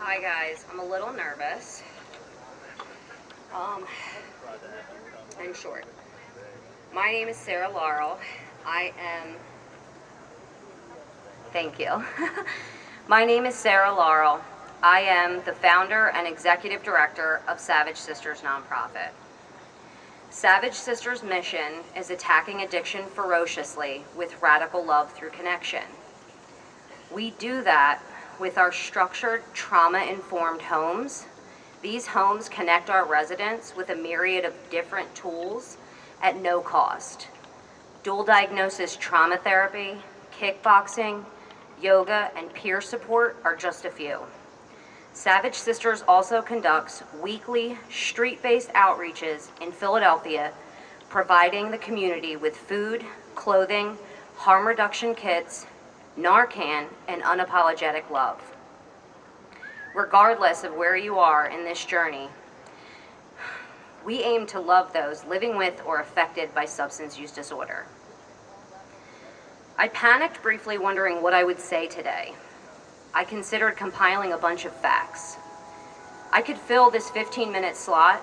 Hi guys, I'm a little nervous. In short, my name is Sarah Laurel. I am, thank you. My name is Sarah Laurel. I am the founder and executive director of Savage Sisters nonprofit. Savage Sisters' mission is attacking addiction ferociously with radical love through connection. We do that with our structured, trauma-informed homes. These homes connect our residents with a myriad of different tools at no cost. Dual diagnosis trauma therapy, kickboxing, yoga, and peer support are just a few. Savage Sisters also conducts weekly street-based outreaches in Philadelphia, providing the community with food, clothing, harm reduction kits, Narcan, and unapologetic love. Regardless of where you are in this journey, we aim to love those living with or affected by substance use disorder. I panicked briefly wondering what I would say today. I considered compiling a bunch of facts. I could fill this 15-minute slot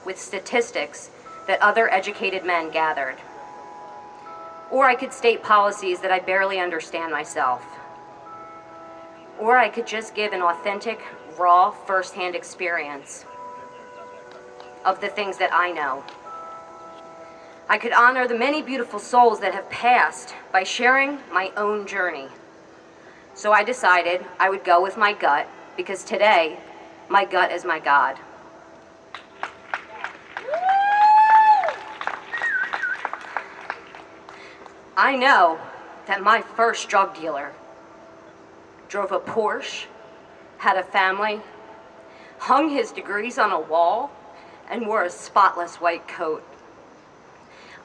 with statistics that other educated men gathered. Or I could state policies that I barely understand myself. Or I could just give an authentic, raw, first-hand experience of the things that I know. I could honor the many beautiful souls that have passed by sharing my own journey. So I decided I would go with my gut, because today, my gut is my God. I know that my first drug dealer drove a Porsche, had a family, hung his degrees on a wall, and wore a spotless white coat.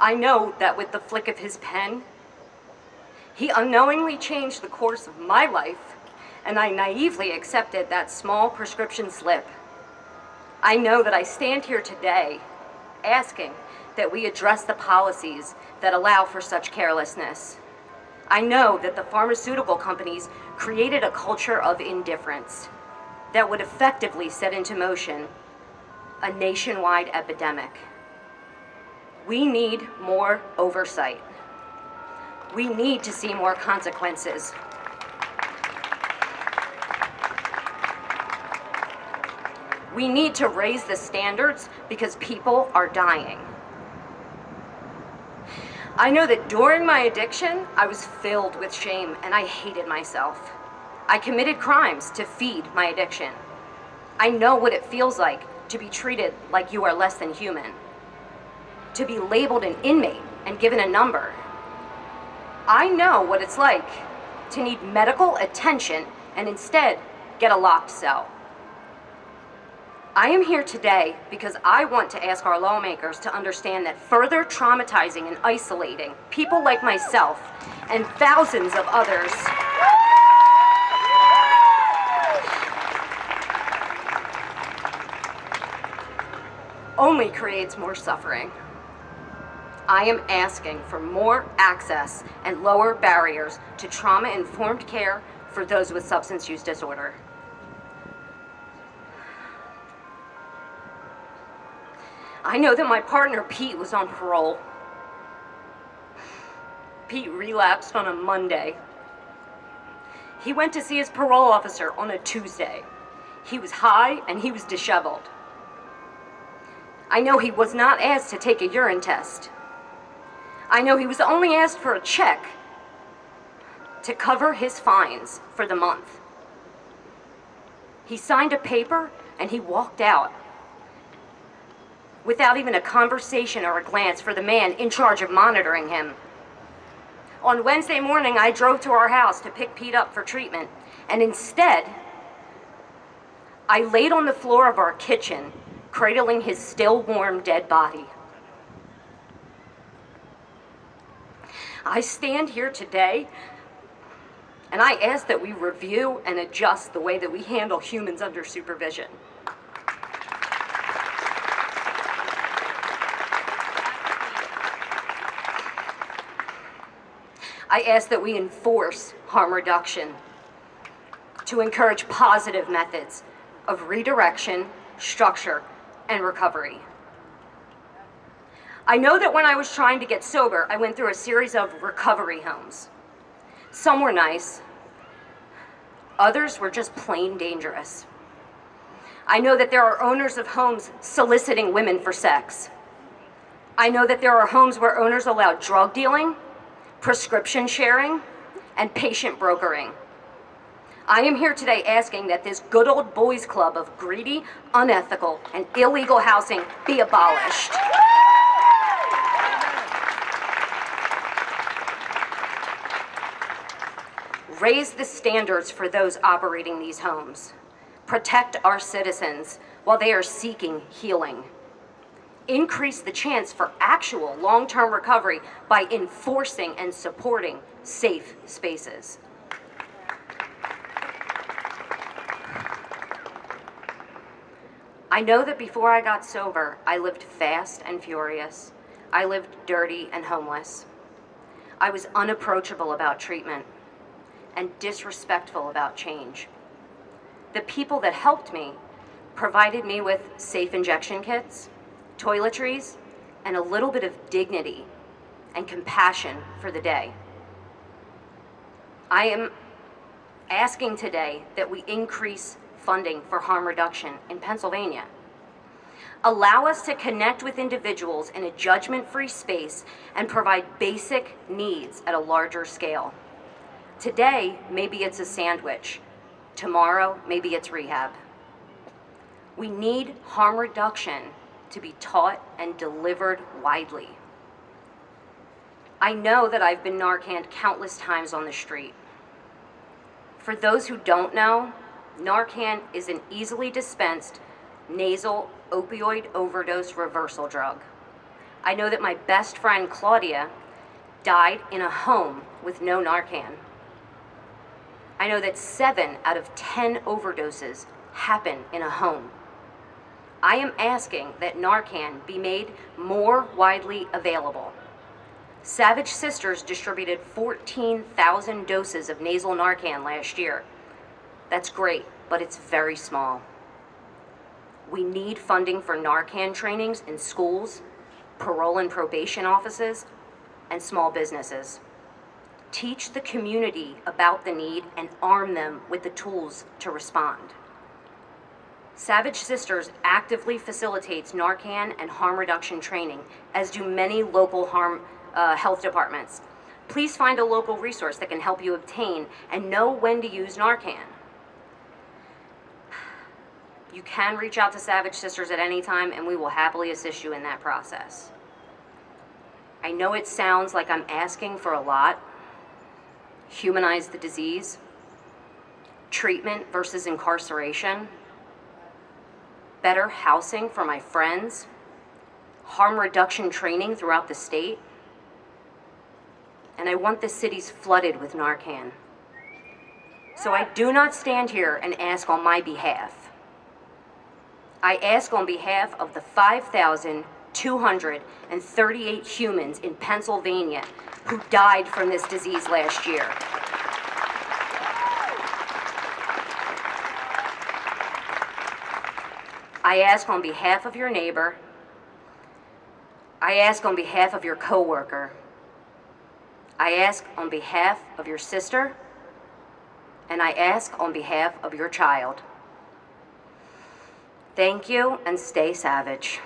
I know that with the flick of his pen, he unknowingly changed the course of my life, and I naively accepted that small prescription slip. I know that I stand here today asking that we address the policies that allow for such carelessness. I know that the pharmaceutical companies created a culture of indifference that would effectively set into motion a nationwide epidemic. We need more oversight. We need to see more consequences. We need to raise the standards because people are dying. I know that during my addiction, I was filled with shame and I hated myself. I committed crimes to feed my addiction. I know what it feels like to be treated like you are less than human, to be labeled an inmate and given a number. I know what it's like to need medical attention and instead get a locked cell. I am here today because I want to ask our lawmakers to understand that further traumatizing and isolating people like myself and thousands of others only creates more suffering. I am asking for more access and lower barriers to trauma-informed care for those with substance use disorder. I know that my partner, Pete, was on parole. Pete relapsed on a Monday. He went to see his parole officer on a Tuesday. He was high and he was disheveled. I know he was not asked to take a urine test. I know he was only asked for a check to cover his fines for the month. He signed a paper and he walked out without even a conversation or a glance for the man in charge of monitoring him. On Wednesday morning, I drove to our house to pick Pete up for treatment, and instead, I laid on the floor of our kitchen, cradling his still warm dead body. I stand here today and I ask that we review and adjust the way that we handle humans under supervision. I ask that we enforce harm reduction to encourage positive methods of redirection, structure, and recovery. I know that when I was trying to get sober, I went through a series of recovery homes. Some were nice, others were just plain dangerous. I know that there are owners of homes soliciting women for sex. I know that there are homes where owners allow drug dealing, prescription sharing, and patient brokering. I am here today asking that this good old boys club of greedy, unethical, and illegal housing be abolished. Raise the standards for those operating these homes. Protect our citizens while they are seeking healing. Increase the chance for actual long-term recovery by enforcing and supporting safe spaces. I know that before I got sober, I lived fast and furious. I lived dirty and homeless. I was unapproachable about treatment and disrespectful about change. The people that helped me provided me with safe injection kits, toiletries, and a little bit of dignity and compassion for the day. I am asking today that we increase funding for harm reduction in Pennsylvania. Allow us to connect with individuals in a judgment-free space and provide basic needs at a larger scale. Today, maybe it's a sandwich. Tomorrow, maybe it's rehab. We need harm reduction to be taught and delivered widely. I know that I've been Narcaned countless times on the street. For those who don't know, Narcan is an easily dispensed nasal opioid overdose reversal drug. I know that my best friend Claudia died in a home with no Narcan. I know that 7 out of 10 overdoses happen in a home. I am asking that Narcan be made more widely available. Savage Sisters distributed 14,000 doses of nasal Narcan last year. That's great, but it's very small. We need funding for Narcan trainings in schools, parole and probation offices, and small businesses. Teach the community about the need and arm them with the tools to respond. Savage Sisters actively facilitates Narcan and harm reduction training, as do many local health departments. Please find a local resource that can help you obtain and know when to use Narcan. You can reach out to Savage Sisters at any time, and we will happily assist you in that process. I know it sounds like I'm asking for a lot. Humanize the disease, treatment versus incarceration, better housing for my friends, harm reduction training throughout the state, and I want the cities flooded with Narcan. So I do not stand here and ask on my behalf. I ask on behalf of the 5,238 humans in Pennsylvania who died from this disease last year. I ask on behalf of your neighbor. I ask on behalf of your coworker. I ask on behalf of your sister. And I ask on behalf of your child. Thank you, and stay savage.